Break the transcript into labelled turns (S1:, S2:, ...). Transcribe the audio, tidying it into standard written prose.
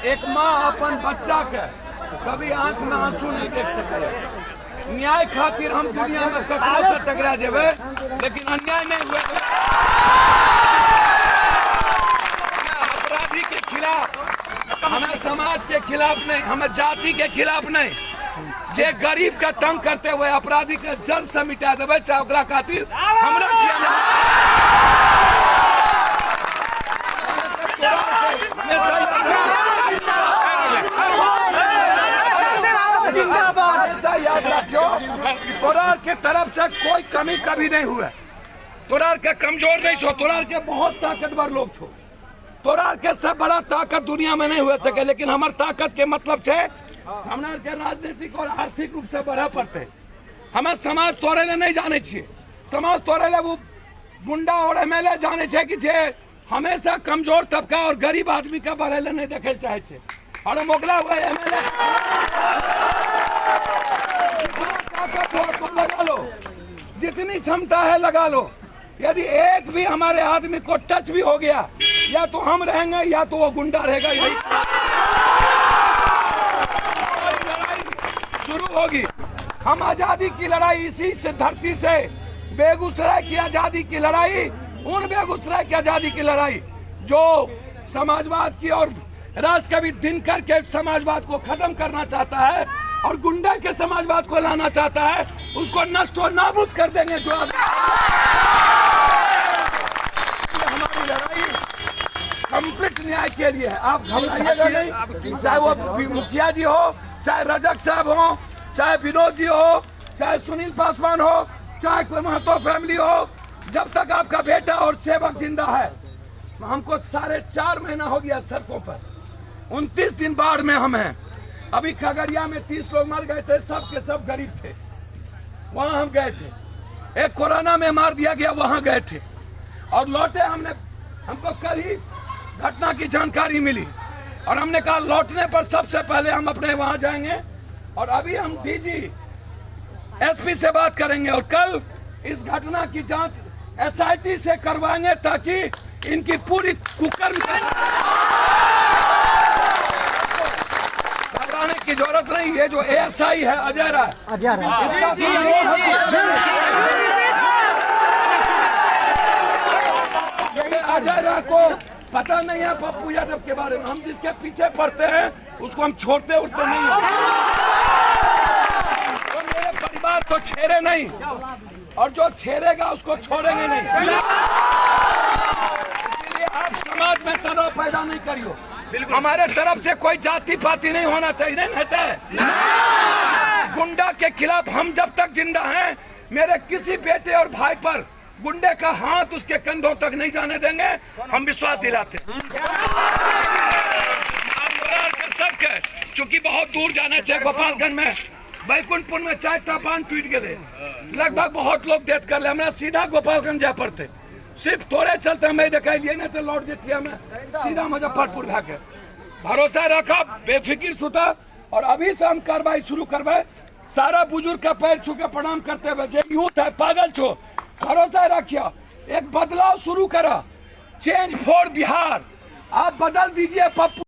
S1: एक माँ अपन बच्चा के कभी आंख में आंसू नहीं देख सके। न्याय खातिर हम दुनिया में ककरो से टकरा जेबे, लेकिन अन्याय नहीं हुए। अपराधी के खिलाफ, हमें समाज के खिलाफ नहीं, हमें जाति के खिलाफ नहीं। जे गरीब का तंग करते हुए अपराधी के जड़ से मिटा देवे, चाहे ओकरा खातिर हमरा याद रखियो, तोरा के तरफ से कोई कमी कभी नहीं हुआ। तोरा के कमजोर नहीं छो, तोरा के बहुत ताकतवर लोग छो। तोरा के सब बड़ा ताकत दुनिया में नहीं हुआ सके, लेकिन हमार ताकत के मतलब छे हमरा के राजनीतिक और आर्थिक रूप से बढ़ा पड़ते। हमें समाज तोड़े ले नहीं जाने छिए। समाज तोड़े ले वो गुंडा और एमएलए जाने छे कि जे हमेशा कमजोर तबका और गरीब आदमी का बढ़े ले नहीं देखे चाहे छे। और मोगला हुआ एमएलए लगा लो, जितनी क्षमता है लगा लो। यदि एक भी हमारे आदमी को टच भी हो गया, या तो हम रहेंगे या तो वो गुंडा रहेगा। यही लड़ाई शुरू होगी। हम आजादी की लड़ाई इसी से धरती से, बेगूसराय की आजादी की लड़ाई, उन बेगूसराय की आजादी की लड़ाई जो समाजवाद की और राष्ट्रकवि दिनकर के समाजवाद को खत्म करना चाहता है और गुंडा के समाजवाद को लाना चाहता है, उसको नष्ट और नाबूद कर देंगे। जो हमारी लड़ाई कंप्लीट न्याय के लिए है। आप घबराइएगा नहीं, चाहे वो मुखिया जी हो, चाहे रजक साहब हो, चाहे विनोद जी हो, चाहे सुनील पासवान हो, चाहे कोई महतो फैमिली हो, जब तक आपका बेटा और सेवक जिंदा है। हमको 4.5 महीना हो गया सड़कों पर, 29 दिन बाढ़ में हम हैं। अभी खगड़िया में 30 लोग मर गए थे, सब के सब गरीब थे, वहां हम गए थे। एक कोरोना में मार दिया गया, वहां गए थे और लौटे। हमको कल ही घटना की जानकारी मिली और हमने कहा लौटने पर सबसे पहले हम अपने वहां जाएंगे और अभी हम डीजी एसपी से बात करेंगे और कल इस घटना की जांच एसआईटी से करवाएंगे ताकि इनकी पूरी कुकर्म घबराने की जरूरत नहीं। ये जो एएसआई है अजय राय, अजय राय को पता नहीं है पप्पू यादव के बारे में। हम जिसके पीछे पड़ते हैं उसको हम छोड़ते उड़ते नहीं हैं। तो मेरे परिवार को छेड़े नहीं और जो छेड़ेगा उसको छोड़ेंगे नहीं। इसलिए आप समाज में तनाव पैदा नहीं करियो। हमारे तरफ से कोई जाति पाति नहीं होना चाहिए। नहीं गुंडा के खिलाफ हम जब तक जिंदा हैं, मेरे किसी बेटे और भाई पर गुंडे का हाथ उसके कंधों तक नहीं जाने देंगे। हम विश्वास दिलाते हैं। चूंकि बहुत दूर जाना चाहिए, गोपालगंज में बैकुंठपुर में 4टा बांध टूट गए, लगभग बहुत लोग डेथ कर ले। हमारा सीधा गोपालगंज जा पड़ते, सिर्फ तोरे चलते मैं देखा लिए नहीं तो लौट जेती हमें सीधा मुजफ्फरपुर भागे। भरोसा रखा, बेफिक्र सुता और अभी से हम कार्रवाई शुरू करवाए। सारा बुजुर्ग का पैर छू के प्रणाम करते हुए, जो यूथ है पागल छो, भरोसा रखिए। एक बदलाव शुरू करा, चेंज फॉर बिहार। आप बदल दीजिए पप्पू।